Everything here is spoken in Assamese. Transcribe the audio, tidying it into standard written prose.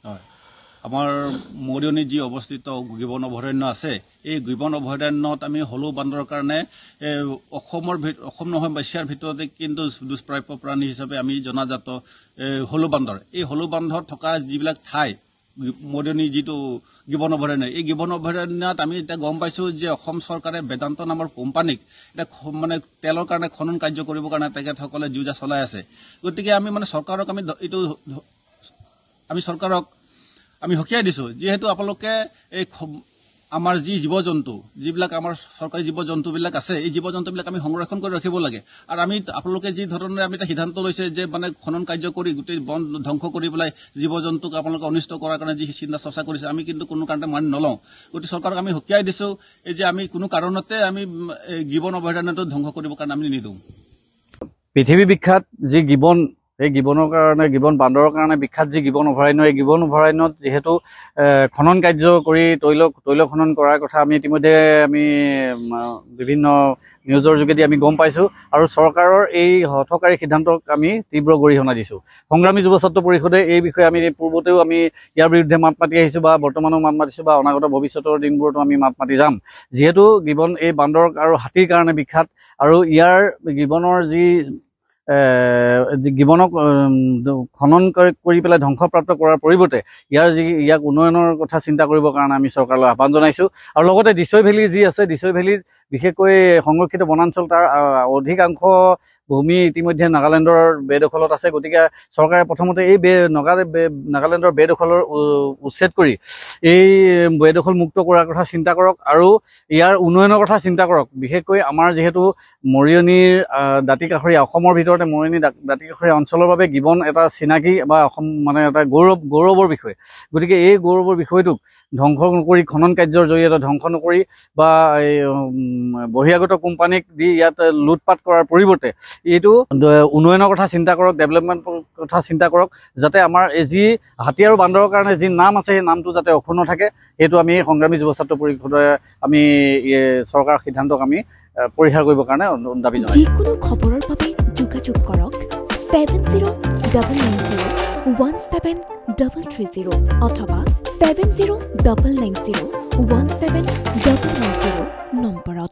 হয় আমাৰ মৰিয়নি যি অৱস্থিত গিবন অভয়াৰণ্য আছে এই গিবন অভয়াৰণ্যত আমি হলৌ বান্দৰৰ কাৰণে অসম নহয় এছিয়াৰ ভিতৰতে কিন্তু দুষ্প্ৰাপ্য প্ৰাণী হিচাপে আমি জনাজাত হলৌ বান্দৰ এই হলৌ বান্ধত থকা যিবিলাক ঠাই মৰিয়নি যিটো গিবন অভয়াৰণ্য এই গিবন অভয়াৰণ্যত আমি এতিয়া গম পাইছোঁ যে অসম চৰকাৰে বেদান্ত নামৰ কোম্পানীক এতিয়া মানে তেলৰ কাৰণে খনন কাৰ্য কৰিবৰ কাৰণে তেখেতসকলে যুঁজা চলাই আছে গতিকে আমি মানে চৰকাৰক আমি সকীয়াই দিছোঁ যিহেতু আপোনালোকে এই আমাৰ যি জীৱ জন্তু যিবিলাক আমাৰ চৰকাৰী জীৱ জন্তুবিলাক আছে এই জীৱ জন্তুবিলাক আমি সংৰক্ষণ কৰি ৰাখিব লাগে আৰু আমি আপোনালোকে যি ধৰণে আমি এটা সিদ্ধান্ত লৈছে যে মানে খনন কাৰ্য কৰি গোটেই বন ধ্বংস কৰি পেলাই জীৱ জন্তুক আপোনালোকে অনিষ্ট কৰাৰ কাৰণে যি চিন্তা চৰ্চা কৰিছে আমি কিন্তু কোনো কাৰণতে মানি নলওঁ গতিকে চৰকাৰক আমি সকীয়াই দিছোঁ এই যে আমি কোনো কাৰণতে আমি গিবন অভয়াৰণ্যটো ধ্বংস কৰিবৰ কাৰণে আমি নিদিওঁ পৃথিৱী বিখ্যাত যি গিবন এই গিবনৰ কাৰণে গিবন বান্দৰৰ কাৰণে বিখ্যাত যি গিবন অভয়াৰণ্য এই গিবন অভয়াৰণ্যত যিহেতু খনন কাৰ্য কৰি তৈল খনন কৰাৰ কথা আমি ইতিমধ্যে আমি বিভিন্ন নিউজৰ যোগেদি আমি গম পাইছোঁ আৰু চৰকাৰৰ এই হঠকাৰী সিদ্ধান্তক আমি তীব্ৰ গৰিহণা দিছোঁ সংগ্ৰামী যুৱ ছাত্ৰ পৰিষদে এই বিষয়ে আমি পূৰ্বতেও আমি ইয়াৰ বিৰুদ্ধে মাত মাতি আহিছোঁ বা বৰ্তমানো মাত মাতিছোঁ বা অনাগত ভৱিষ্যতৰ দিনবোৰতো আমি মাত মাতি যাম যিহেতু গিবন এই বান্দৰ আৰু হাতীৰ কাৰণে বিখ্যাত আৰু ইয়াৰ গিবনৰ যি গিবনক খনন কৰি পেলাই ধ্বংসপ্ৰাপ্ত কৰাৰ পৰিৱৰ্তে ইয়াক উন্নয়নৰ কথা চিন্তা কৰিবৰ কাৰণে আমি চৰকাৰলৈ আহ্বান জনাইছোঁ আৰু লগতে দিছৈ ভেলী যি আছে দিছৈ ভেলীত বিশেষকৈ সংৰক্ষিত বনাঞ্চল তাৰ অধিকাংশ ভূমি ইতিমধ্যে নাগালেণ্ডৰ বেদখলত আছে গতিকে চৰকাৰে প্ৰথমতে এই নাগালেণ্ডৰ বেদখলৰ উচ্ছেদ কৰি এই বেদখল মুক্ত কৰাৰ কথা চিন্তা কৰক আৰু ইয়াৰ উন্নয়নৰ কথা চিন্তা কৰক বিশেষকৈ আমাৰ যিহেতু মৰিয়নিৰ দাঁতিকাষৰীয়া অসমৰ ভিতৰতে মৰিয়নি দাঁতিকাষৰীয়া অঞ্চলৰ বাবে গিবন এটা চিনাকি বা অসম মানে এটা গৌৰৱৰ বিষয় গতিকে এই গৌৰৱৰ বিষয়টোক ধ্বংস নকৰি খনন কাৰ্যৰ জৰিয়তে ধ্বংস নকৰি বা বহিৰাগত কোম্পানীক দি ইয়াত লুটপাট কৰাৰ পৰিৱৰ্তে এইটো উন্নয়নৰ কথা চিন্তা কৰক ডেভেলপমেণ্টৰ কথা চিন্তা কৰক যাতে আমাৰ এই যি হাতী আৰু বান্দৰৰ কাৰণে যি নাম আছে সেই নামটো যাতে অক্ষুণ্ণ থাকে সেইটো আমি সংগ্ৰামী যুৱ ছাত্ৰ পৰিষদে আমি চৰকাৰৰ সিদ্ধান্তক আমি পৰিহাৰ কৰিবৰ কাৰণে দাবী জনাইছোঁ যিকোনো খবৰৰ বাবে যোগাযোগ কৰক 7000173330 অথবা 7099017990 নম্বৰত